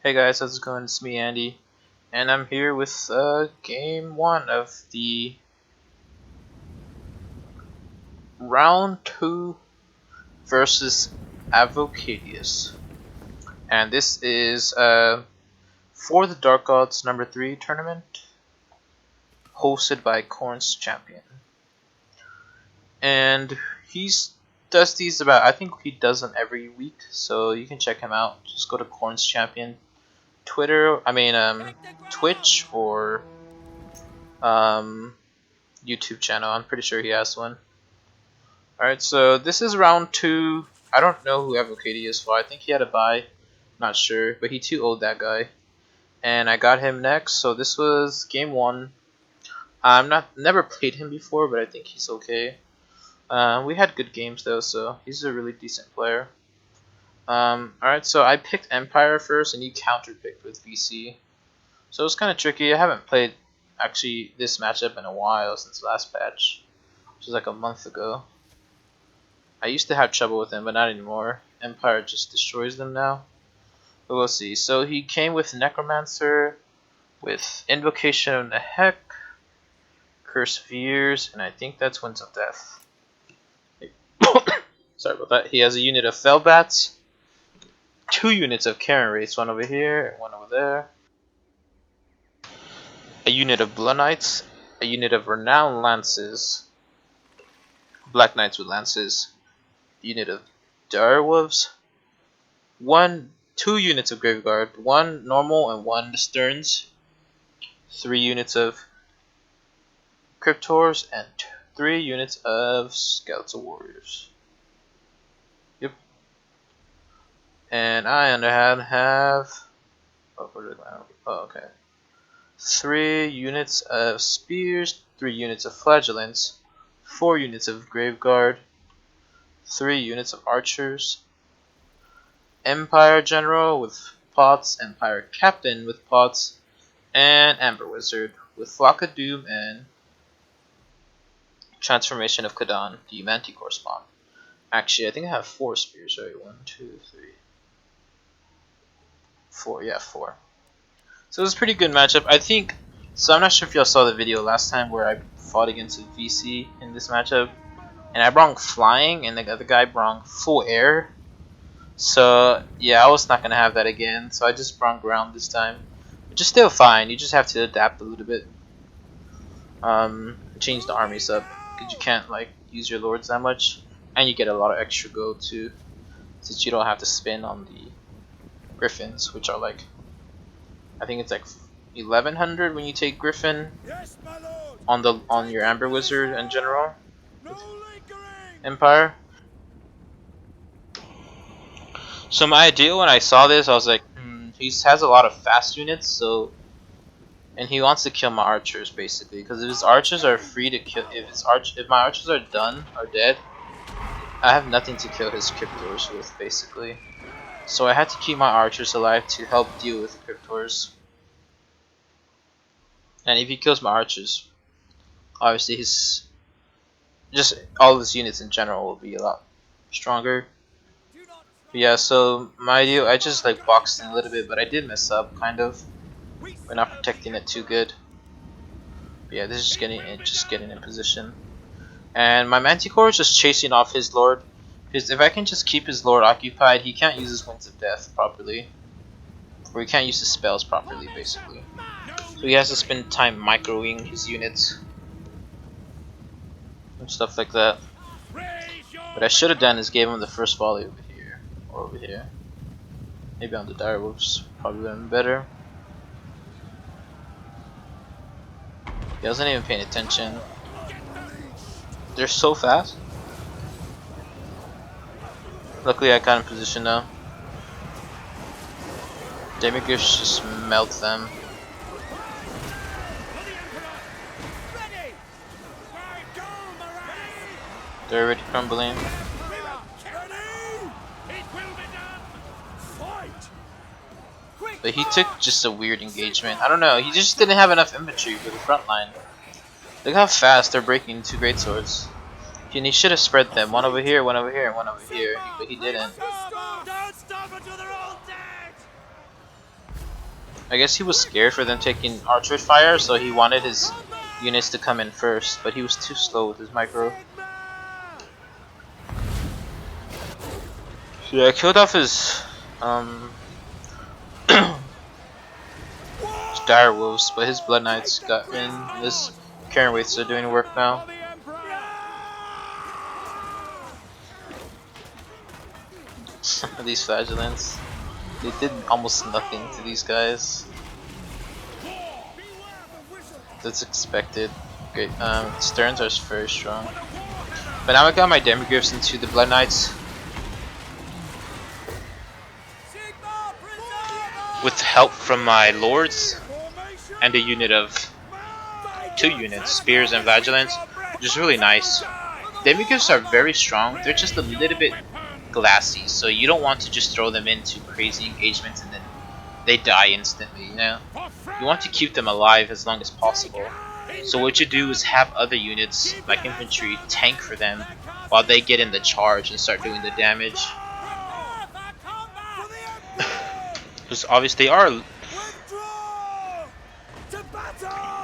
Hey guys, how's it going? It's me, Andy, and I'm here with game 1 of the round 2 versus Avocadius. And this is for the Dark Gods number 3 tournament, hosted by Corn's Champion. And does these about, I think he does them every week, so you can check him out. Just go to Corn's Champion Twitch or YouTube channel. I'm pretty sure he has one. Alright, so this is round 2. I don't know who Avocadius is for. I think he had a buy. Not sure, but he too owed that guy. And I got him next, so this was game 1. Never played him before, but I think he's okay. We had good games though, so he's a really decent player. Alright, so I picked Empire first, and he counter-picked with VC. So it's kind of tricky. I haven't played, actually, this matchup in a while since last patch, which was like a month ago. I used to have trouble with him, but not anymore. Empire just destroys them now. But we'll see. So he came with Necromancer, with Invocation of the Heck, Curse of Years, and I think that's Winds of Death. Sorry about that. He has a unit of Fellbats, 2 units of Karen Wraiths, one over here and one over there, a unit of Blood Knights, a unit of Renowned Lances, Black Knights with Lances, a unit of Direwolves, 2 units of Graveguard, 1 normal and 1 Sterns, 3 units of Cryptors, and 3 units of Skeletal Warriors. Yep. And I have okay. 3 units of Spears, 3 units of Flagellants, 4 units of Graveguard, 3 units of Archers, Empire General with Pots, Empire Captain with Pots, and Amber Wizard with Flock of Doom and Transformation of Kadan, the Manticore spawn. Actually, I think I have 4 spears, right? 1, 2, 3, 4. Yeah, 4. So it was a pretty good matchup, I think. So I'm not sure if y'all saw the video last time where I fought against a VC in this matchup, and I brought flying, and the other guy brought full air. So yeah, I was not gonna have that again. So I just brought ground this time, which is still fine. You just have to adapt a little bit. Change the armies up because you can't like use your lords that much, and you get a lot of extra gold too, since you don't have to spin on the griffins, which are like, I think it's like 1100 when you take Griffin on your Amber Wizard and General Empire. So my idea when I saw this, I was like, he has a lot of fast units, so, and he wants to kill my archers basically, because if his archers are free to kill, if my archers are done or dead, I have nothing to kill his Cryptors with basically. So I had to keep my archers alive to help deal with the Cryptors. And if he kills my archers, obviously all his units in general will be a lot stronger. But yeah, so my idea, I just like boxed in a little bit, but I did mess up kind of. We're not protecting it too good. But yeah, this is just getting in position. And my Manticore is just chasing off his lord. Because if I can just keep his lord occupied, he can't use his Winds of Death properly. Or he can't use his spells properly, basically. So he has to spend time microing his units. And stuff like that. What I should have done is gave him the first volley over here. Or over here. Maybe on the Direwolves. Probably would have been better. He wasn't even paying attention. They're so fast. Luckily I got in position now. Demigriffs just melt them. They're already crumbling. But he took just a weird engagement. I don't know, he just didn't have enough infantry for the front line. Look how fast they're breaking 2 greatswords. And he should have spread them, one over here, one over here, and one over here, but he didn't. I guess he was scared for them taking archer fire, so he wanted his units to come in first, but he was too slow with his micro. So yeah, I killed off his dire wolves, but his blood knights got in. And his Karen Waiths are doing work now. These flagellants, they did almost nothing to these guys. That's expected. Great. Sterns are very strong. But now I got my demigryphs into the blood knights. With help from my lords and a unit of 2 units, spears and flagellants, which is really nice. Demigryphs are very strong. They're just a little bit glassy, so you don't want to just throw them into crazy engagements and then they die instantly, you know? You want to keep them alive as long as possible. So what you do is have other units, like infantry, tank for them while they get in the charge and start doing the damage. Because obviously they are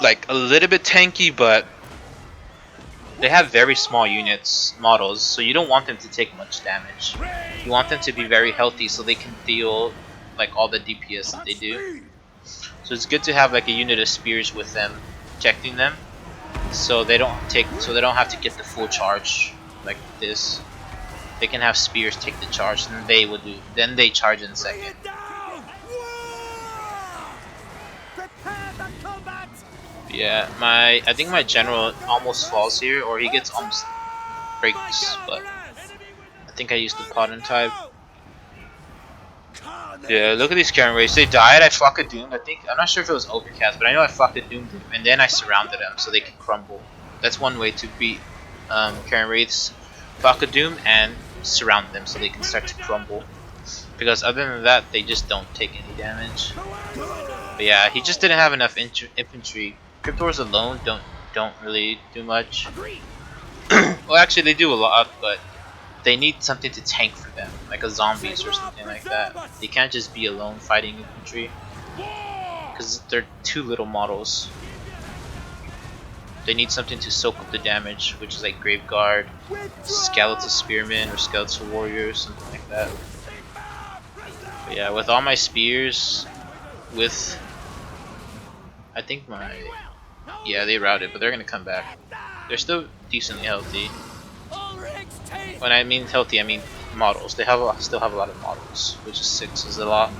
like a little bit tanky, but they have very small units, models, so you don't want them to take much damage. You want them to be very healthy so they can deal like all the DPS that they do. So it's good to have like a unit of spears with them, protecting them, so they don't have to get the full charge like this. They can have spears take the charge, and then they charge in second. Yeah, I think my general almost falls here, or he gets almost breaks, but I think I used the pot and type. Yeah, look at these Karen Wraiths. They died. I flock a doom. I'm not sure if it was overcast, but I know I flocked a doom, and then I surrounded them so they can crumble. That's one way to beat Karen Wraiths. Flock a doom and surround them so they can start to crumble. Because other than that, they just don't take any damage. But yeah, he just didn't have enough infantry. Cryptors alone don't really do much. Well, actually they do a lot, but they need something to tank for them, like a zombies or something like that. They can't just be alone fighting infantry, because they're too little models. They need something to soak up the damage, which is like Grave Guard, Skeletal Spearmen, or Skeletal Warriors, something like that. But yeah, with all my spears, with I think yeah, they routed, but they're gonna come back. They're still decently healthy. When I mean healthy, I mean models. They still have a lot of models, which is 6 is a lot.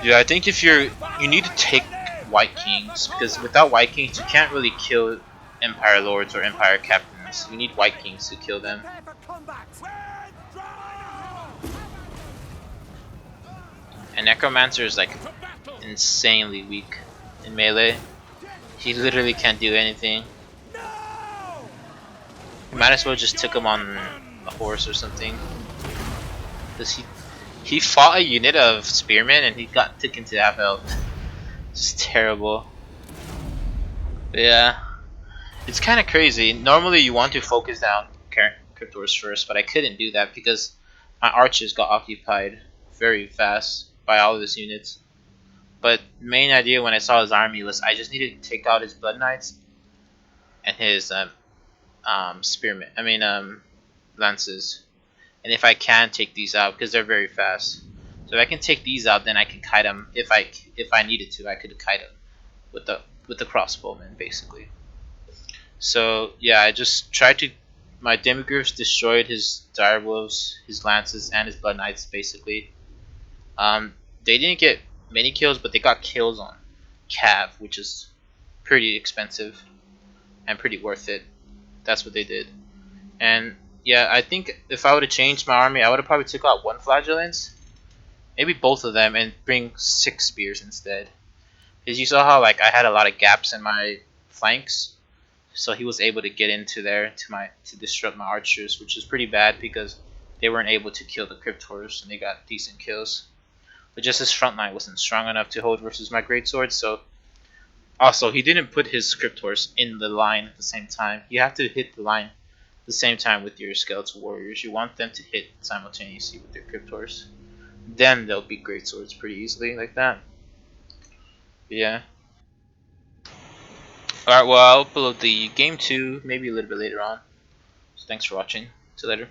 Yeah, I think if you need to take White Kings, because without White Kings you can't really kill Empire Lords or Empire Captains. You need White Kings to kill them. And Necromancer is like insanely weak in melee. He literally can't do anything. You might as well just took him on a horse or something. Cause he fought a unit of spearmen and he got taken to half health. It's terrible. But yeah, it's kind of crazy. Normally you want to focus down Cryptors first, but I couldn't do that because my archers got occupied very fast by all of his units. But main idea when I saw his army was I just needed to take out his blood knights and his spearmen. Lances. And if I can take these out, because they're very fast. So if I can take these out, then I can kite them. If I needed to, I could kite them with the crossbowmen, basically. So yeah, I just tried to. My demigryphs destroyed his direwolves, his lances, and his blood knights, basically. They didn't get many kills, but they got kills on Cav, which is pretty expensive and pretty worth it. That's what they did. And yeah, I think if I would have changed my army, I would have probably took out 1 Flagellance, maybe both of them, and bring 6 spears instead. Because you saw how like I had a lot of gaps in my flanks, so he was able to get into there to disrupt my archers, which is pretty bad because they weren't able to kill the Cryptors and they got decent kills. But just his front line wasn't strong enough to hold versus my greatsword. So also he didn't put his Cryptors in the line at the same time. You have to hit the line the same time with your skeletal warriors. You want them to hit simultaneously with their cryptors. Then they'll beat great swords pretty easily like that. But yeah. Alright, well I'll upload the game 2 maybe a little bit later on. So thanks for watching. See you later.